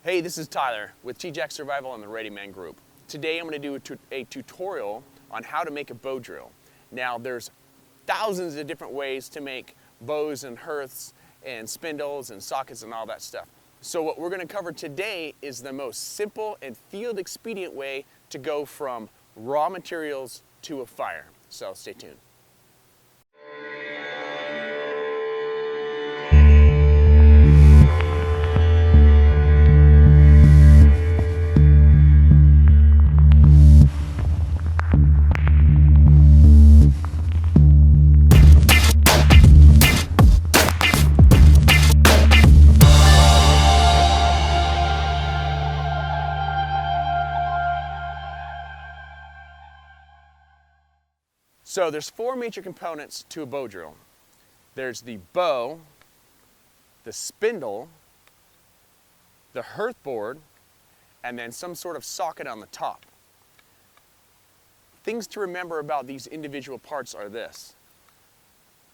Hey, this is Tyler with TJack Survival and the Ready Man Group. Today I'm going to do a tutorial on how to make a bow drill. Now there's thousands of different ways to make bows and hearths and spindles and sockets and all that stuff. So what we're going to cover today is the most simple and field expedient way to go from raw materials to a fire. So stay tuned. So there's four major components to a bow drill. There's the bow, the spindle, the hearth board, and then some sort of socket on the top. Things to remember about these individual parts are this.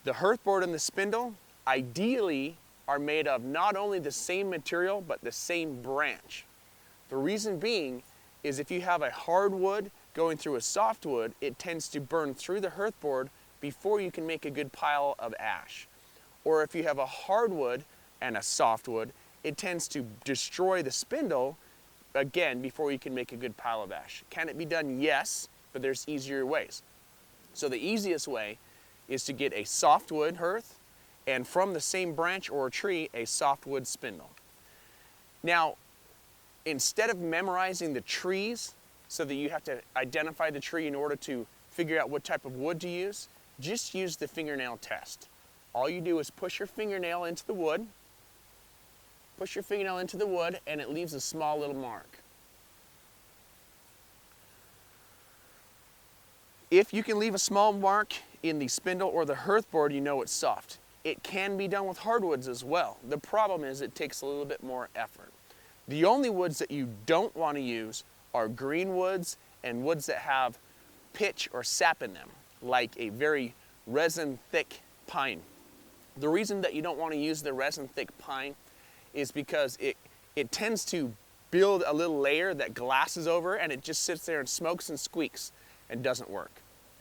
The hearth board and the spindle ideally are made of not only the same material but the same branch. The reason being is if you have a hardwood going through a softwood, it tends to burn through the hearth board before you can make a good pile of ash. Or if you have a hardwood and a softwood, it tends to destroy the spindle again before you can make a good pile of ash. Can it be done? Yes, but there's easier ways. So the easiest way is to get a softwood hearth and from the same branch or tree, a softwood spindle. Now, instead of memorizing the trees so that you have to identify the tree in order to figure out what type of wood to use, just use the fingernail test. All you do is push your fingernail into the wood, and it leaves a small little mark. If you can leave a small mark in the spindle or the hearth board, you know it's soft. It can be done with hardwoods as well. The problem is it takes a little bit more effort. The only woods that you don't want to use are green woods and woods that have pitch or sap in them, like a very resin-thick pine. The reason that you don't want to use the resin-thick pine is because it tends to build a little layer that glasses over and it just sits there and smokes and squeaks and doesn't work.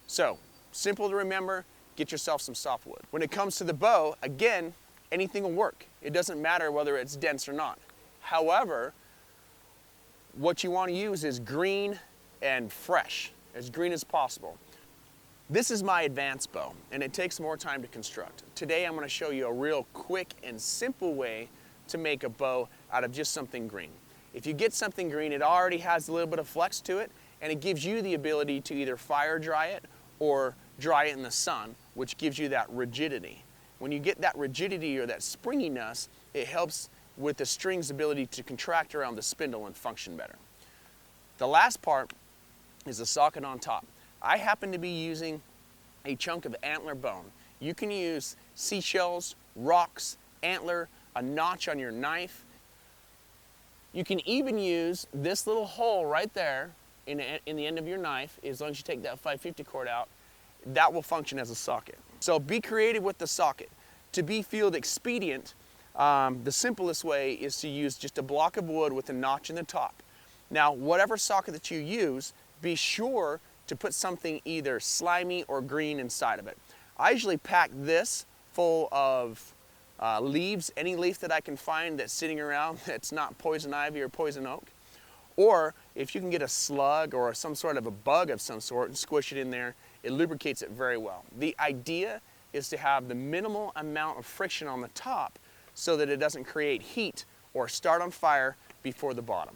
So, simple to remember, get yourself some softwood. When it comes to the bow, again, anything will work. It doesn't matter whether it's dense or not. However, what you want to use is green and fresh, as green as possible. This is my advanced bow, and it takes more time to construct. Today I'm going to show you a real quick and simple way to make a bow out of just something green. If you get something green, it already has a little bit of flex to it, and it gives you the ability to either fire dry it or dry it in the sun, which gives you that rigidity. When you get that rigidity or that springiness, it helps with the string's ability to contract around the spindle and function better. The last part is the socket on top. I happen to be using a chunk of antler bone. You can use seashells, rocks, antler, a notch on your knife. You can even use this little hole right there in the end of your knife, as long as you take that 550 cord out, that will function as a socket. So be creative with the socket. To be field expedient, the simplest way is to use just a block of wood with a notch in the top. Now, whatever socket that you use, be sure to put something either slimy or green inside of it. I usually pack this full of leaves, any leaf that I can find that's sitting around that's not poison ivy or poison oak. Or if you can get a slug or some sort of a bug of some sort and squish it in there, it lubricates it very well. The idea is to have the minimal amount of friction on the top so that it doesn't create heat or start on fire before the bottom.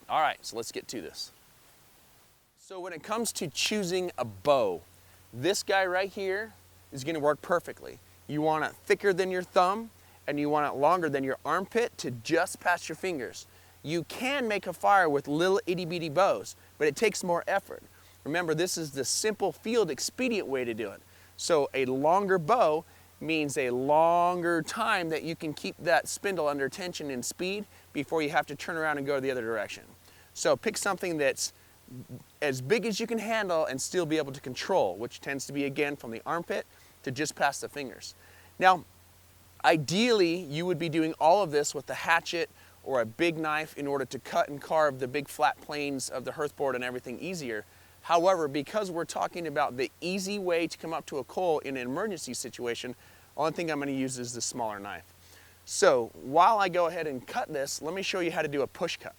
All right, so let's get to this. So when it comes to choosing a bow, this guy right here is going to work perfectly. You want it thicker than your thumb and you want it longer than your armpit to just past your fingers. You can make a fire with little itty bitty bows, but it takes more effort. Remember, this is the simple field expedient way to do it. So a longer bow means a longer time that you can keep that spindle under tension and speed before you have to turn around and go the other direction. So pick something that's as big as you can handle and still be able to control, which tends to be, again, from the armpit to just past the fingers. Now, ideally, you would be doing all of this with the hatchet or a big knife in order to cut and carve the big flat planes of the hearthboard and everything easier. However, because we're talking about the easy way to come up to a coal in an emergency situation, the only thing I'm going to use is the smaller knife. So while I go ahead and cut this, let me show you how to do a push cut.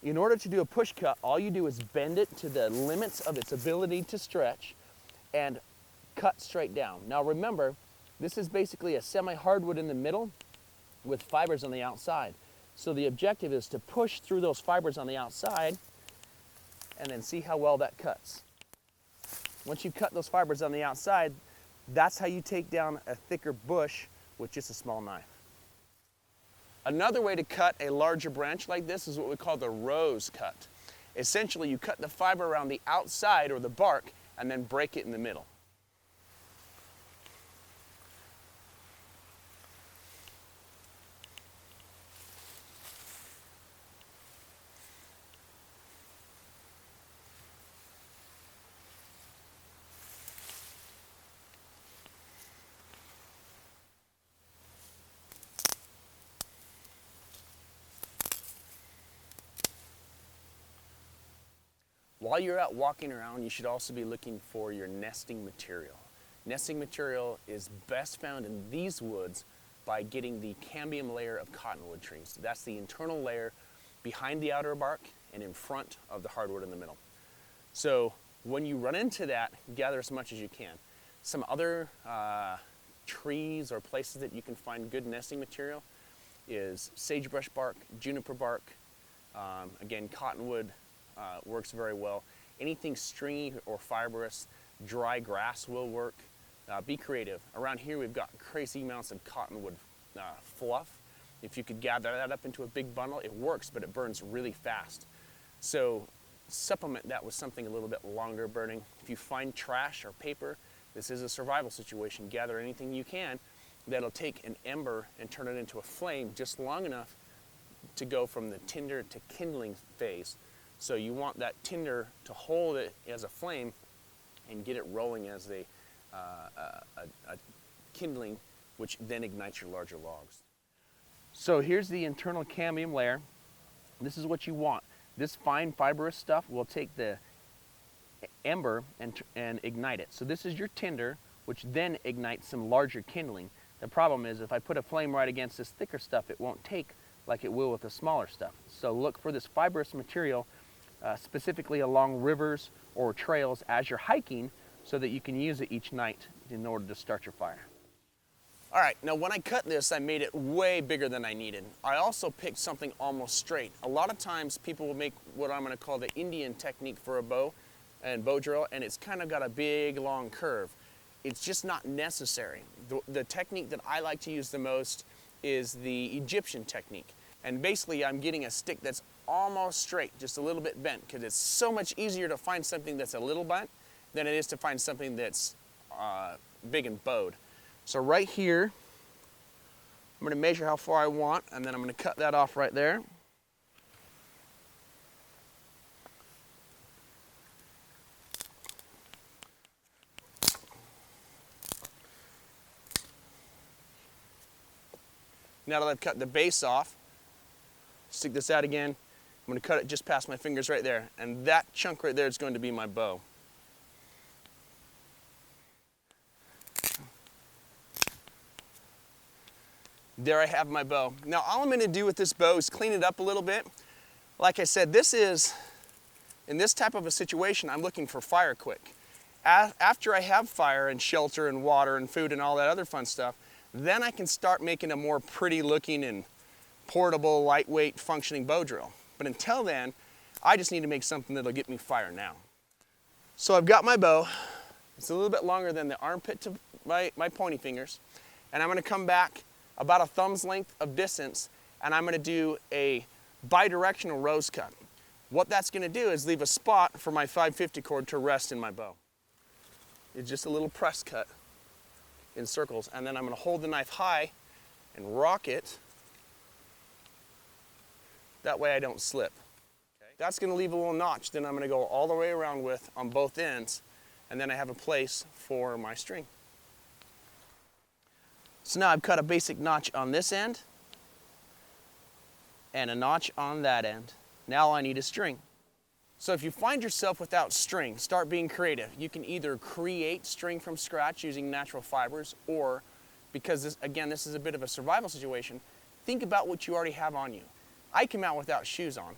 In order to do a push cut, all you do is bend it to the limits of its ability to stretch and cut straight down. Now remember, this is basically a semi-hardwood in the middle with fibers on the outside. So the objective is to push through those fibers on the outside and then see how well that cuts. Once you cut those fibers on the outside, that's how you take down a thicker bush with just a small knife. Another way to cut a larger branch like this is what we call the rose cut. Essentially, you cut the fiber around the outside or the bark and then break it in the middle. While you're out walking around, you should also be looking for your nesting material. Nesting material is best found in these woods by getting the cambium layer of cottonwood trees. That's the internal layer behind the outer bark and in front of the hardwood in the middle. So when you run into that, gather as much as you can. Some other trees or places that you can find good nesting material is sagebrush bark, juniper bark, again cottonwood, works very well. Anything stringy or fibrous, dry grass will work. Be creative. Around here we've got crazy amounts of cottonwood fluff. If you could gather that up into a big bundle, it works, but it burns really fast. So supplement that with something a little bit longer burning. If you find trash or paper, this is a survival situation. Gather anything you can that'll take an ember and turn it into a flame just long enough to go from the tinder to kindling phase. So you want that tinder to hold it as a flame and get it rolling as a kindling, which then ignites your larger logs. So here's the internal cambium layer. This is what you want. This fine fibrous stuff will take the ember and ignite it. So this is your tinder, which then ignites some larger kindling. The problem is if I put a flame right against this thicker stuff, it won't take like it will with the smaller stuff. So look for this fibrous material specifically along rivers or trails as you're hiking so that you can use it each night in order to start your fire. All right, now when I cut this, I made it way bigger than I needed. I also picked something almost straight. A lot of times people will make what I'm gonna call the Indian technique for a bow and bow drill, and it's kind of got a big long curve. It's just not necessary. The technique that I like to use the most is the Egyptian technique. And basically I'm getting a stick that's almost straight, just a little bit bent, because it's so much easier to find something that's a little bent than it is to find something that's big and bowed. So right here, I'm gonna measure how far I want, and then I'm gonna cut that off right there. Now that I've cut the base off, stick this out again. I'm going to cut it just past my fingers right there. And that chunk right there is going to be my bow. There I have my bow. Now all I'm going to do with this bow is clean it up a little bit. Like I said, this is, in this type of a situation, I'm looking for fire quick. After I have fire and shelter and water and food and all that other fun stuff, then I can start making a more pretty looking and portable, lightweight, functioning bow drill. But until then, I just need to make something that'll get me fire now. So I've got my bow. It's a little bit longer than the armpit to my pointy fingers. And I'm gonna come back about a thumb's length of distance, and I'm gonna do a bidirectional rose cut. What that's gonna do is leave a spot for my 550 cord to rest in my bow. It's just a little press cut in circles, and then I'm gonna hold the knife high and rock it. That way I don't slip. Okay. That's gonna leave a little notch. Then I'm gonna go all the way around with on both ends, and then I have a place for my string. So now I've cut a basic notch on this end, and a notch on that end. Now all I need is string. So if you find yourself without string, start being creative. You can either create string from scratch using natural fibers, or, because this is a bit of a survival situation, think about what you already have on you. I came out without shoes on,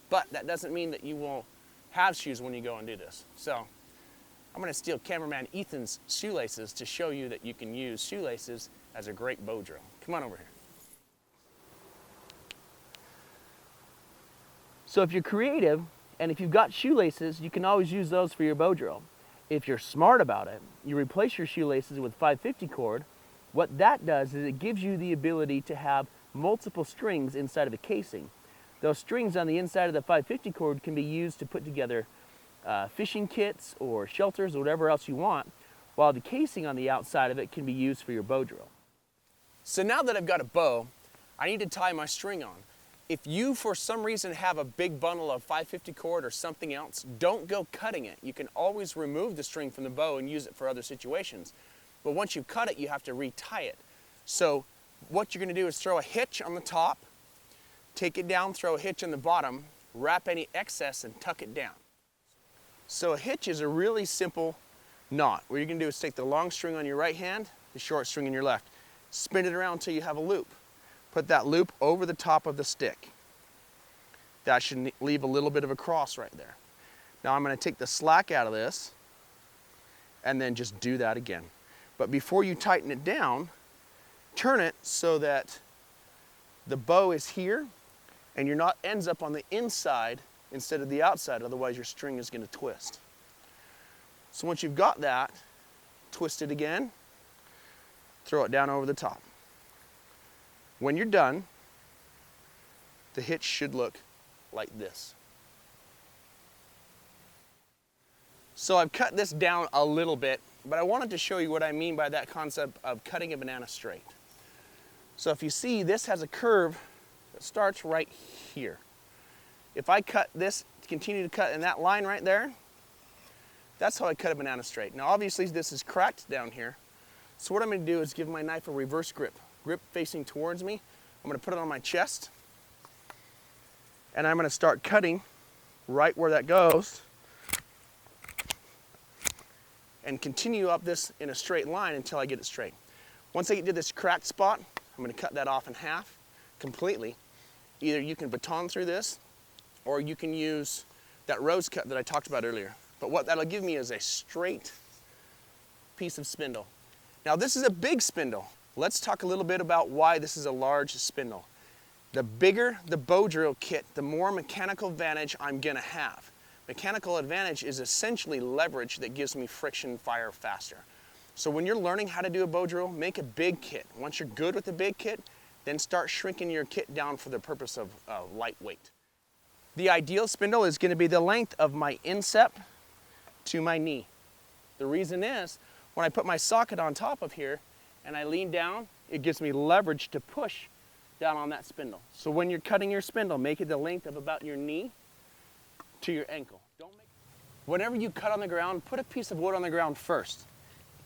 but that doesn't mean that you will have shoes when you go and do this. So I'm going to steal cameraman Ethan's shoelaces to show you that you can use shoelaces as a great bow drill. Come on over here. So if you're creative, and if you've got shoelaces, you can always use those for your bow drill. If you're smart about it, you replace your shoelaces with 550 cord. What that does is it gives you the ability to have multiple strings inside of a casing. Those strings on the inside of the 550 cord can be used to put together fishing kits or shelters or whatever else you want, while the casing on the outside of it can be used for your bow drill. So now that I've got a bow, I need to tie my string on. If you, for some reason, have a big bundle of 550 cord or something else, don't go cutting it. You can always remove the string from the bow and use it for other situations. But once you cut it, you have to retie it. So what you're going to do is throw a hitch on the top, take it down, throw a hitch on the bottom, wrap any excess and tuck it down. So a hitch is a really simple knot. What you're going to do is take the long string on your right hand, the short string in your left, spin it around until you have a loop. Put that loop over the top of the stick. That should leave a little bit of a cross right there. Now I'm going to take the slack out of this and then just do that again. But before you tighten it down, turn it so that the bow is here and your knot ends up on the inside instead of the outside, otherwise your string is going to twist. So once you've got that, twist it again, throw it down over the top. When you're done, the hitch should look like this. So I've cut this down a little bit, but I wanted to show you what I mean by that concept of cutting a banana straight. So if you see, this has a curve that starts right here. If I cut this, continue to cut in that line right there, that's how I cut a banana straight. Now obviously this is cracked down here, so what I'm going to do is give my knife a reverse grip facing towards me. I'm going to put it on my chest, and I'm going to start cutting right where that goes and continue up this in a straight line until I get it straight. Once I get to this cracked spot, I'm going to cut that off in half completely. Either you can baton through this, or you can use that rose cut that I talked about earlier. But what that'll give me is a straight piece of spindle. Now this is a big spindle. Let's talk a little bit about why this is a large spindle. The bigger the bow drill kit, the more mechanical advantage I'm gonna have. Mechanical advantage is essentially leverage that gives me friction fire faster. So when you're learning how to do a bow drill, make a big kit. Once you're good with the big kit, then start shrinking your kit down for the purpose of lightweight. The ideal spindle is gonna be the length of my instep to my knee. The reason is, when I put my socket on top of here, and I lean down, it gives me leverage to push down on that spindle. So when you're cutting your spindle, make it the length of about your knee to your ankle. Whenever you cut on the ground, put a piece of wood on the ground first.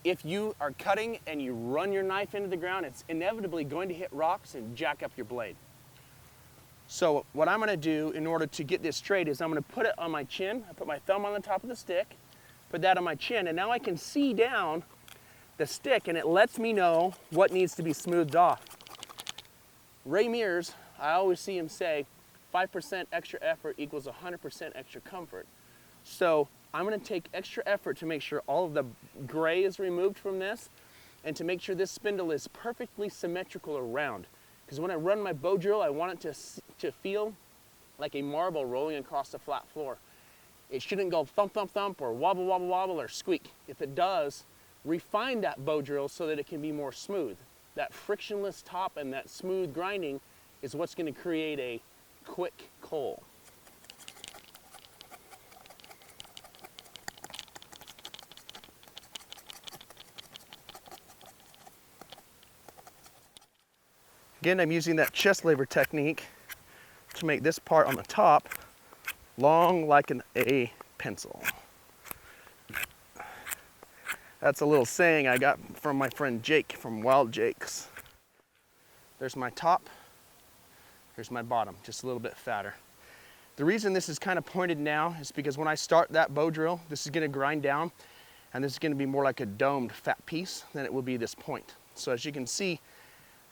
If you are cutting and you run your knife into the ground, it's inevitably going to hit rocks and jack up your blade. So what I'm going to do in order to get this straight is I'm going to put it on my chin. I put my thumb on the top of the stick, put that on my chin, and now I can see down the stick, and it lets me know what needs to be smoothed off. Ray Mears, I always see him say, 5% extra effort equals 100% extra comfort. So I'm going to take extra effort to make sure all of the gray is removed from this, and to make sure this spindle is perfectly symmetrical around. Because when I run my bow drill, I want it to feel like a marble rolling across the flat floor. It shouldn't go thump, thump, thump, or wobble, wobble, wobble, or squeak. If it does, refine that bow drill so that it can be more smooth. That frictionless top and that smooth grinding is what's going to create a quick coal. Again, I'm using that chest laver technique to make this part on the top long like an A pencil. That's a little saying I got from my friend Jake from Wild Jakes. There's my top. Here's my bottom, just a little bit fatter. The reason this is kind of pointed now is because when I start that bow drill, this is going to grind down, and this is going to be more like a domed fat piece than it will be this point. So as you can see,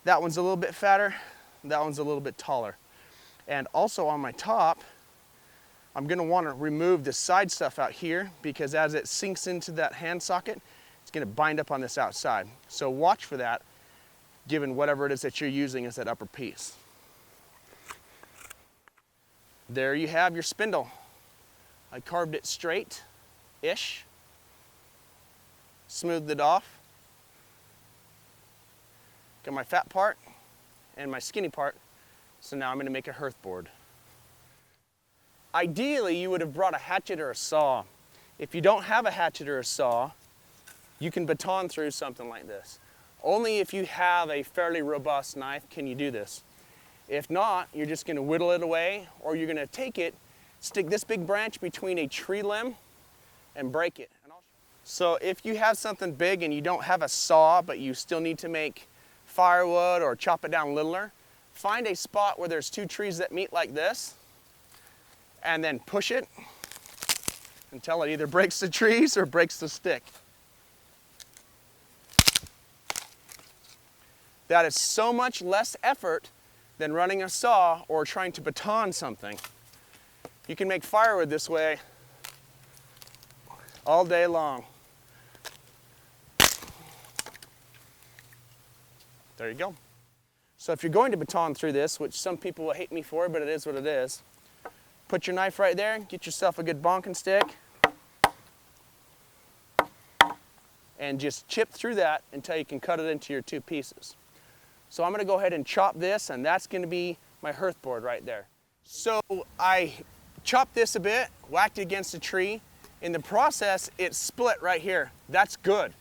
that one's a little bit fatter, that one's a little bit taller. And also on my top, I'm going to want to remove the side stuff out here, because as it sinks into that hand socket, it's going to bind up on this outside. So watch for that, given whatever it is that you're using as that upper piece. There you have your spindle. I carved it straight-ish, smoothed it off. Got my fat part and my skinny part, so now I'm going to make a hearth board. Ideally, you would have brought a hatchet or a saw. If you don't have a hatchet or a saw, you can baton through something like this. Only if you have a fairly robust knife can you do this. If not, you're just going to whittle it away, or you're going to take it, stick this big branch between a tree limb, and break it. So if you have something big and you don't have a saw, but you still need to make firewood or chop it down littler, find a spot where there's two trees that meet like this, and then push it until it either breaks the trees or breaks the stick. That is so much less effort than running a saw or trying to baton something. You can make firewood this way all day long. There you go. So if you're going to baton through this, which some people will hate me for, but it is what it is, put your knife right there, get yourself a good bonking stick, and just chip through that until you can cut it into your two pieces. So I'm going to go ahead and chop this, and that's going to be my hearth board right there. So I chopped this a bit, whacked it against a tree. In the process, it split right here. That's good.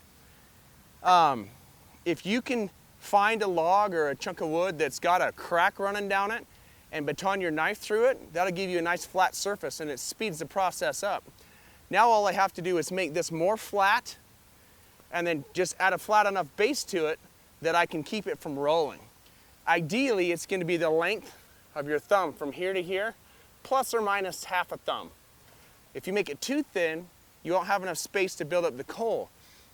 If you can find a log or a chunk of wood that's got a crack running down it and baton your knife through it, that'll give you a nice flat surface, and it speeds the process up. Now all I have to do is make this more flat and then just add a flat enough base to it that I can keep it from rolling. Ideally, it's going to be the length of your thumb from here to here, plus or minus half a thumb. If you make it too thin, you won't have enough space to build up the coal.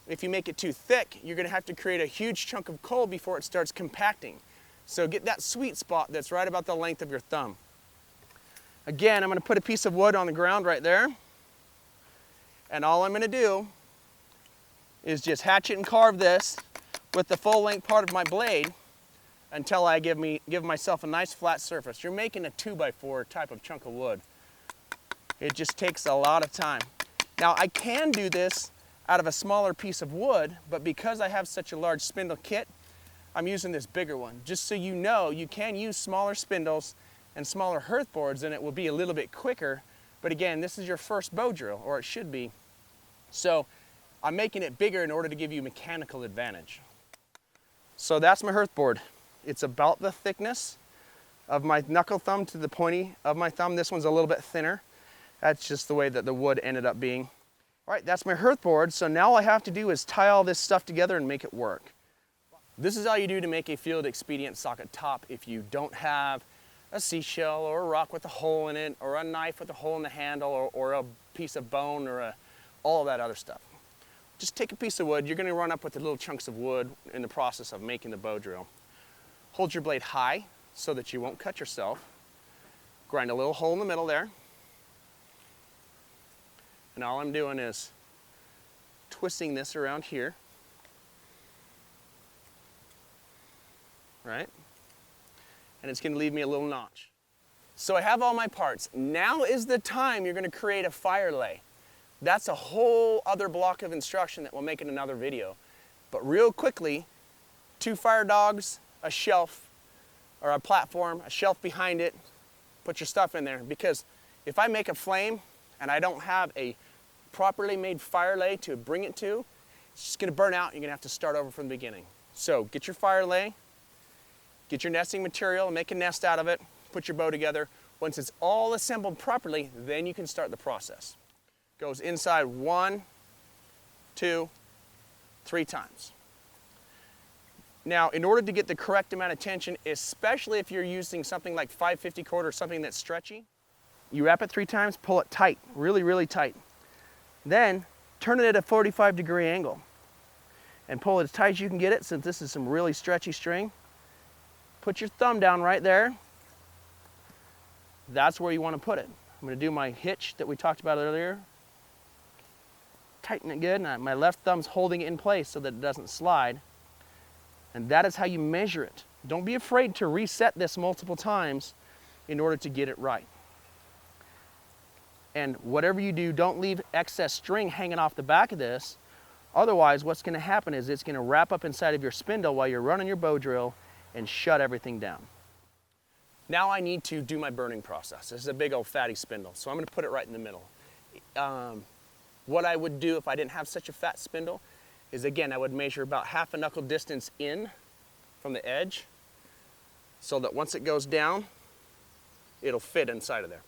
If you make it too thick, you're going to have to create a huge chunk of coal before it starts compacting. So get that sweet spot that's right about the length of your thumb. Again, I'm going to put a piece of wood on the ground right there. And all I'm going to do is just hatchet and carve this with the full length part of my blade until I give myself a nice flat surface. You're making a 2x4 type of chunk of wood. It just takes a lot of time. Now I can do this out of a smaller piece of wood, but because I have such a large spindle kit, I'm using this bigger one. Just so you know, you can use smaller spindles and smaller hearth boards and it will be a little bit quicker. But again, this is your first bow drill, or it should be. So I'm making it bigger in order to give you mechanical advantage. So that's my hearth board. It's about the thickness of my knuckle thumb to the pointy of my thumb. This one's a little bit thinner. That's just the way that the wood ended up being. All right, that's my hearth board. So now all I have to do is tie all this stuff together and make it work. This is all you do to make a field expedient socket top if you don't have a seashell or a rock with a hole in it, or a knife with a hole in the handle, or a piece of bone, or all of that other stuff. Just take a piece of wood. You're going to run up with the little chunks of wood in the process of making the bow drill. Hold your blade high so that you won't cut yourself. Grind a little hole in the middle there. And all I'm doing is twisting this around here. Right? And it's going to leave me a little notch. So I have all my parts. Now is the time you're going to create a fire lay. That's a whole other block of instruction that we'll make in another video. But real quickly, 2 fire dogs, a shelf, or a platform, a shelf behind it, put your stuff in there. Because if I make a flame and I don't have a properly made fire lay to bring it to, it's just going to burn out. You're going to have to start over from the beginning. So get your fire lay, get your nesting material, make a nest out of it, put your bow together. Once it's all assembled properly, then you can start the process. Goes inside 1, 2, 3 times. Now, in order to get the correct amount of tension, especially if you're using something like 5/50 cord or something that's stretchy, you wrap it 3 times, pull it tight, really, really tight. Then turn it at a 45-degree angle and pull it as tight as you can get it, since this is some really stretchy string. Put your thumb down right there. That's where you want to put it. I'm going to do my hitch that we talked about earlier. Tighten it good, and my left thumb's holding it in place so that it doesn't slide. And that is how you measure it. Don't be afraid to reset this multiple times in order to get it right. And whatever you do, don't leave excess string hanging off the back of this. Otherwise, what's going to happen is it's going to wrap up inside of your spindle while you're running your bow drill and shut everything down. Now I need to do my burning process. This is a big old fatty spindle, so I'm going to put it right in the middle. What I would do if I didn't have such a fat spindle is, again, I would measure about half a knuckle distance in from the edge so that once it goes down, it'll fit inside of there.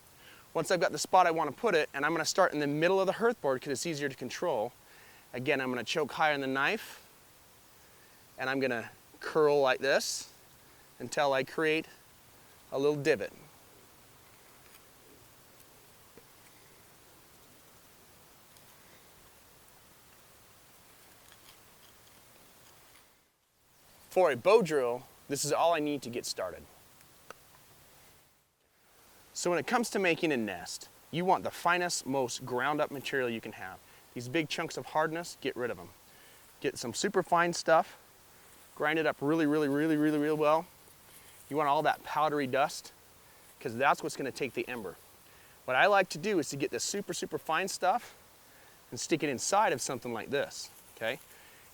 Once I've got the spot I want to put it, and I'm going to start in the middle of the hearth board because it's easier to control. Again, I'm going to choke high on the knife, and I'm going to curl like this until I create a little divot. For a bow drill, this is all I need to get started. So when it comes to making a nest, you want the finest, most ground up material you can have. These big chunks of hardness, get rid of them. Get some super fine stuff, grind it up really, really, really, really, really well. You want all that powdery dust, because that's what's going to take the ember. What I like to do is to get this super, super fine stuff and stick it inside of something like this, okay?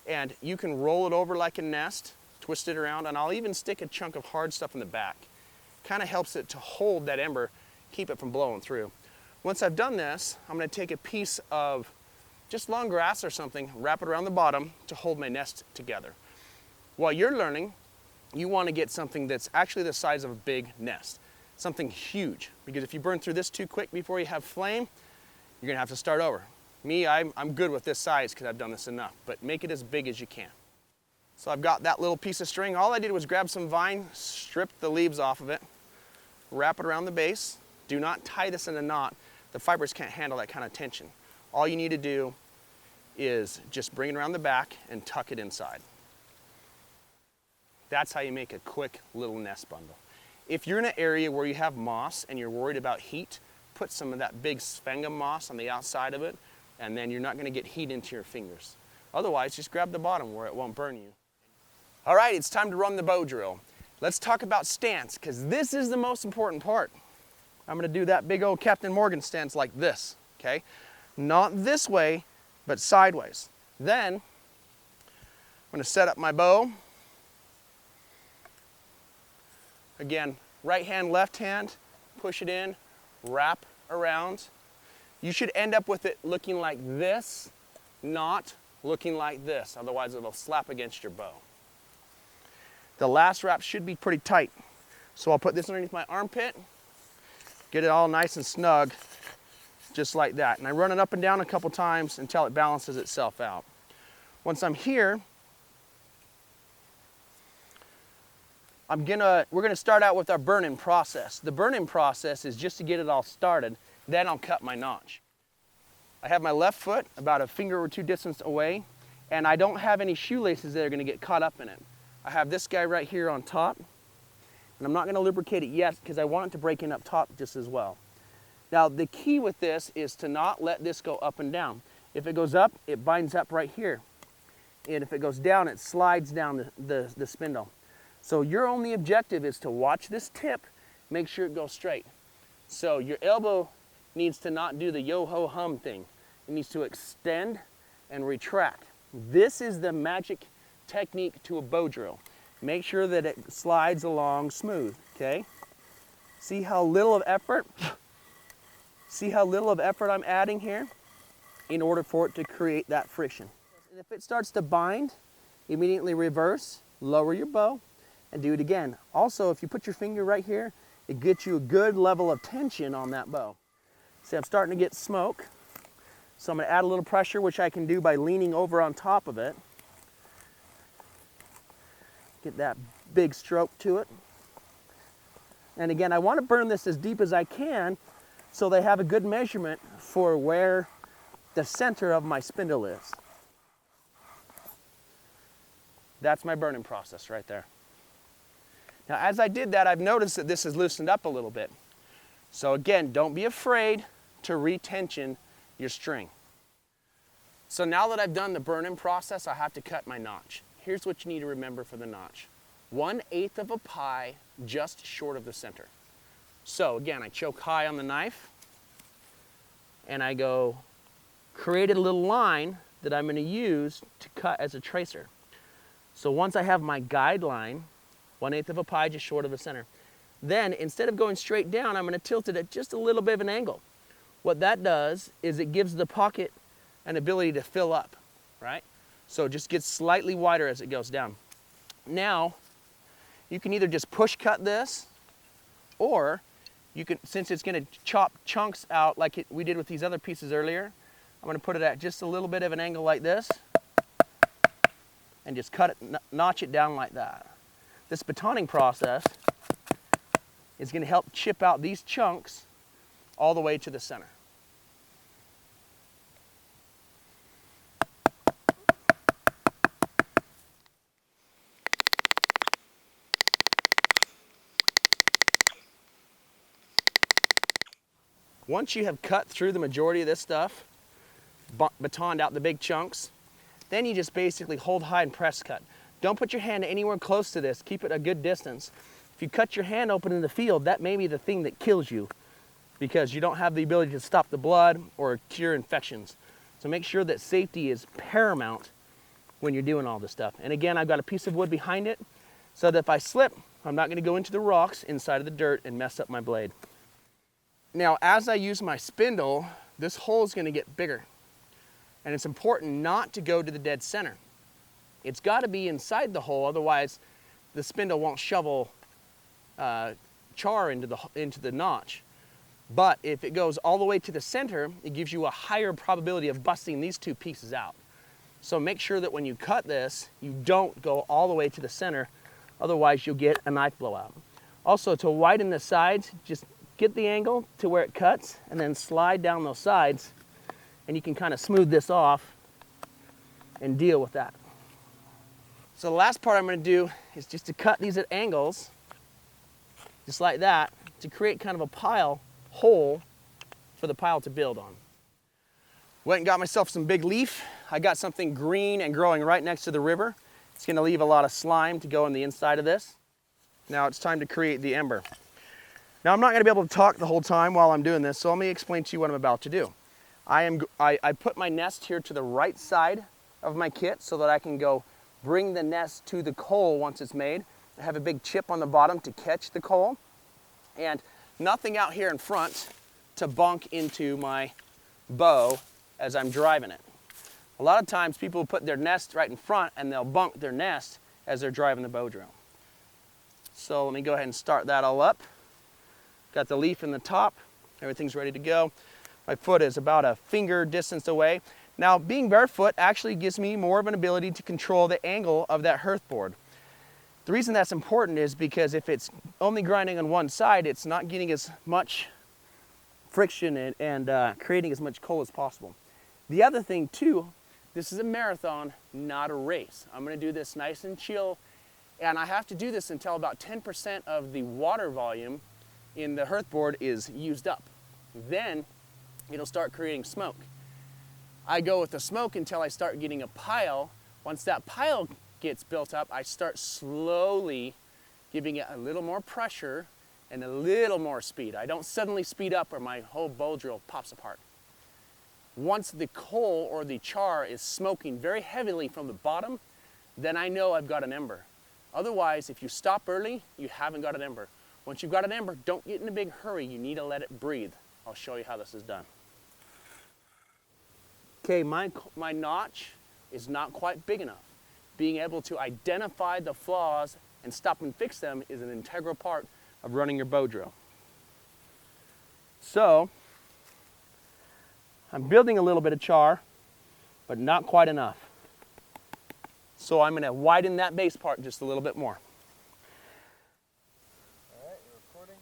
And you can roll it over like a nest, twist it around, and I'll even stick a chunk of hard stuff in the back. Kind of helps it to hold that ember, keep it from blowing through. Once I've done this, I'm going to take a piece of just long grass or something, wrap it around the bottom to hold my nest together. While you're learning, you want to get something that's actually the size of a big nest, something huge, because if you burn through this too quick before you have flame, you're going to have to start over. Me, I'm good with this size because I've done this enough, but make it as big as you can. So I've got that little piece of string. All I did was grab some vine, strip the leaves off of it, wrap it around the base. Do not tie this in a knot. The fibers can't handle that kind of tension. All you need to do is just bring it around the back and tuck it inside. That's how you make a quick little nest bundle. If you're in an area where you have moss and you're worried about heat, put some of that big sphingum moss on the outside of it, and then you're not going to get heat into your fingers. Otherwise, just grab the bottom where it won't burn you. All right, it's time to run the bow drill. Let's talk about stance, because this is the most important part. I'm going to do that big old Captain Morgan stance like this, okay? Not this way, but sideways. Then, I'm going to set up my bow. Again, right hand, left hand, push it in, wrap around. You should end up with it looking like this, not looking like this. Otherwise, it'll slap against your bow. The last wrap should be pretty tight. So I'll put this underneath my armpit, get it all nice and snug, just like that. And I run it up and down a couple times until it balances itself out. Once I'm here, we're gonna start out with our burn-in process. The burn-in process is just to get it all started, then I'll cut my notch. I have my left foot about a finger or two distance away, and I don't have any shoelaces that are gonna get caught up in it. I have this guy right here on top, and I'm not going to lubricate it yet because I want it to break in up top just as well. Now the key with this is to not let this go up and down. If it goes up, it binds up right here. And if it goes down, it slides down the spindle. So your only objective is to watch this tip, make sure it goes straight. So your elbow needs to not do the yo-ho-hum thing. It needs to extend and retract. This is the magic technique to a bow drill. Make sure that it slides along smooth, okay? See how little of effort? See how little of effort I'm adding here in order for it to create that friction. And if it starts to bind, immediately reverse, lower your bow, and do it again. Also, if you put your finger right here, it gets you a good level of tension on that bow. See, I'm starting to get smoke. So I'm going to add a little pressure, which I can do by leaning over on top of it. Get that big stroke to it. And again, I want to burn this as deep as I can so they have a good measurement for where the center of my spindle is. That's my burning process right there. Now, as I did that, I've noticed that this has loosened up a little bit. So again, don't be afraid to retension your string. So now that I've done the burning process, I have to cut my notch. Here's what you need to remember for the notch. 1/8 of a pie just short of the center. So again, I choke high on the knife and I go create a little line that I'm going to use to cut as a tracer. So once I have my guideline, 1/8 of a pie just short of the center, then instead of going straight down, I'm going to tilt it at just a little bit of an angle. What that does is it gives the pocket an ability to fill up, right? So it just gets slightly wider as it goes down. Now, you can either just push cut this, or you can, since it's going to chop chunks out like we did with these other pieces earlier, I'm going to put it at just a little bit of an angle like this, and just cut it, notch it down like that. This batoning process is going to help chip out these chunks all the way to the center. Once you have cut through the majority of this stuff, batoned out the big chunks, then you just basically hold high and press cut. Don't put your hand anywhere close to this. Keep it a good distance. If you cut your hand open in the field, that may be the thing that kills you because you don't have the ability to stop the blood or cure infections. So make sure that safety is paramount when you're doing all this stuff. And again, I've got a piece of wood behind it so that if I slip, I'm not going to go into the rocks inside of the dirt and mess up my blade. Now, as I use my spindle, this hole is going to get bigger. And it's important not to go to the dead center. It's got to be inside the hole, otherwise the spindle won't shovel char into the notch. But if it goes all the way to the center, it gives you a higher probability of busting these two pieces out. So make sure that when you cut this, you don't go all the way to the center, otherwise you'll get a knife blowout. Also, to widen the sides, just get the angle to where it cuts and then slide down those sides, and you can kind of smooth this off and deal with that. So the last part I'm going to do is just to cut these at angles, just like that, to create kind of a pile hole for the pile to build on. Went and got myself some big leaf. I got something green and growing right next to the river. It's going to leave a lot of slime to go on the inside of this. Now it's time to create the ember. Now I'm not going to be able to talk the whole time while I'm doing this, so let me explain to you what I'm about to do. I put my nest here to the right side of my kit so that I can go bring the nest to the coal once it's made. I have a big chip on the bottom to catch the coal, and nothing out here in front to bunk into my bow as I'm driving it. A lot of times people put their nest right in front and they'll bunk their nest as they're driving the bow drill. So let me go ahead and start that all up. Got the leaf in the top, everything's ready to go. My foot is about a finger distance away. Now, being barefoot actually gives me more of an ability to control the angle of that hearth board. The reason that's important is because if it's only grinding on one side, it's not getting as much friction and creating as much coal as possible. The other thing too, this is a marathon, not a race. I'm gonna do this nice and chill, and I have to do this until about 10% of the water volume in the hearth board is used up. Then it'll start creating smoke. I go with the smoke until I start getting a pile. Once that pile gets built up, I start slowly giving it a little more pressure and a little more speed. I don't suddenly speed up or my whole bow drill pops apart. Once the coal or the char is smoking very heavily from the bottom, then I know I've got an ember. Otherwise, if you stop early, you haven't got an ember. Once you've got an ember, don't get in a big hurry. You need to let it breathe. I'll show you how this is done. Okay, my notch is not quite big enough. Being able to identify the flaws and stop and fix them is an integral part of running your bow drill. So, I'm building a little bit of char, but not quite enough. So I'm gonna widen that base part just a little bit more. All right, you're recording.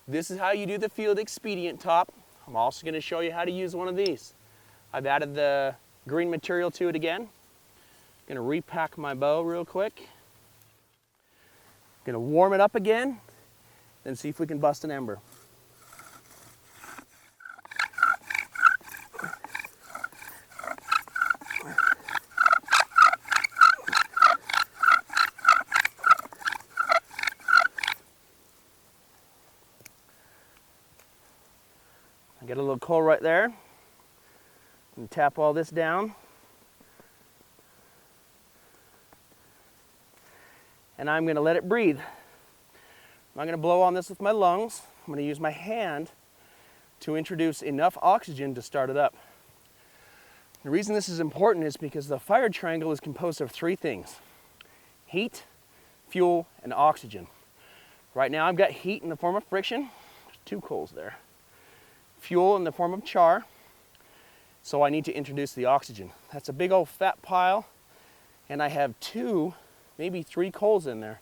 This is how you do the field expedient top. I'm also gonna show you how to use one of these. I've added the green material to it again. Gonna repack my bow real quick. Gonna warm it up again, then see if we can bust an ember. I get a little coal right there. And tap all this down. And I'm going to let it breathe. I'm not going to blow on this with my lungs. I'm going to use my hand to introduce enough oxygen to start it up. The reason this is important is because the fire triangle is composed of three things: heat, fuel, and oxygen. Right now I've got heat in the form of friction. There's 2 coals there. Fuel in the form of char. So I need to introduce the oxygen. That's a big old fat pile, and I have 2, maybe 3 coals in there.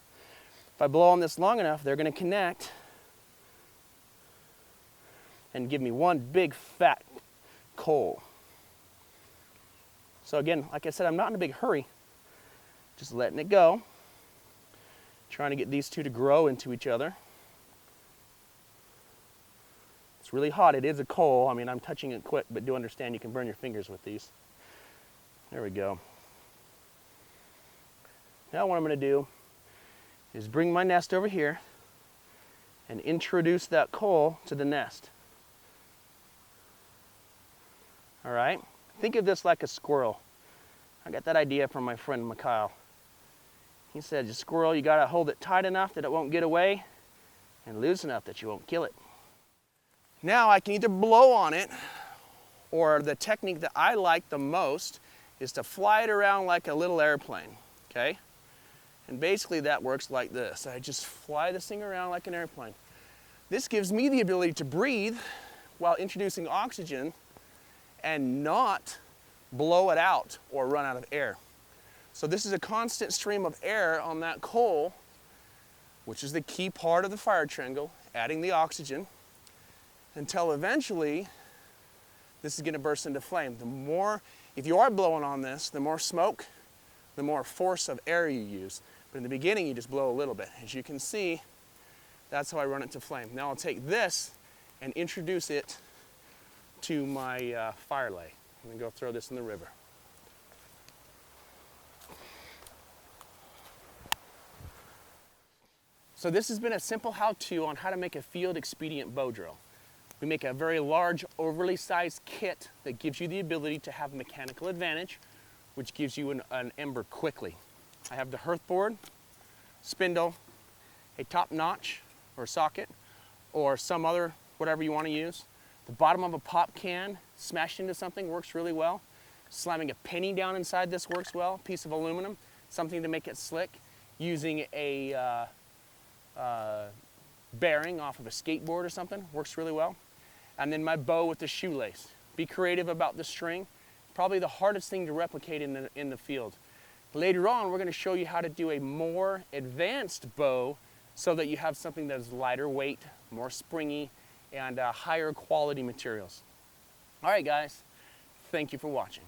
If I blow on this long enough, they're going to connect and give me one big fat coal. So again, like I said, I'm not in a big hurry, just letting it go, trying to get these 2 to grow into each other. It's really hot. It is a coal. I mean, I'm touching it quick, but do understand you can burn your fingers with these. There we go. Now what I'm going to do is bring my nest over here and introduce that coal to the nest. All right? Think of this like a squirrel. I got that idea from my friend Mikhail. He said, a squirrel, you got to hold it tight enough that it won't get away and loose enough that you won't kill it. Now I can either blow on it, or the technique that I like the most is to fly it around like a little airplane, okay? And basically that works like this. I just fly this thing around like an airplane. This gives me the ability to breathe while introducing oxygen and not blow it out or run out of air. So this is a constant stream of air on that coal, which is the key part of the fire triangle, adding the oxygen, until eventually this is going to burst into flame. The more, if you are blowing on this, the more smoke, the more force of air you use. But in the beginning, you just blow a little bit. As you can see, that's how I run it to flame. Now I'll take this and introduce it to my fire lay. I'm going to go throw this in the river. So this has been a simple how-to on how to make a field expedient bow drill. We make a very large, overly sized kit that gives you the ability to have mechanical advantage, which gives you an ember quickly. I have the hearth board, spindle, a top notch or socket, or some other, whatever you want to use. The bottom of a pop can smashed into something works really well. Slamming a penny down inside this works well. Piece of aluminum, something to make it slick. Using a bearing off of a skateboard or something works really well. And then my bow with the shoelace. Be creative about the string. Probably the hardest thing to replicate in the field. Later on, we're going to show you how to do a more advanced bow so that you have something that is lighter weight, more springy, and higher quality materials. All right, guys, thank you for watching.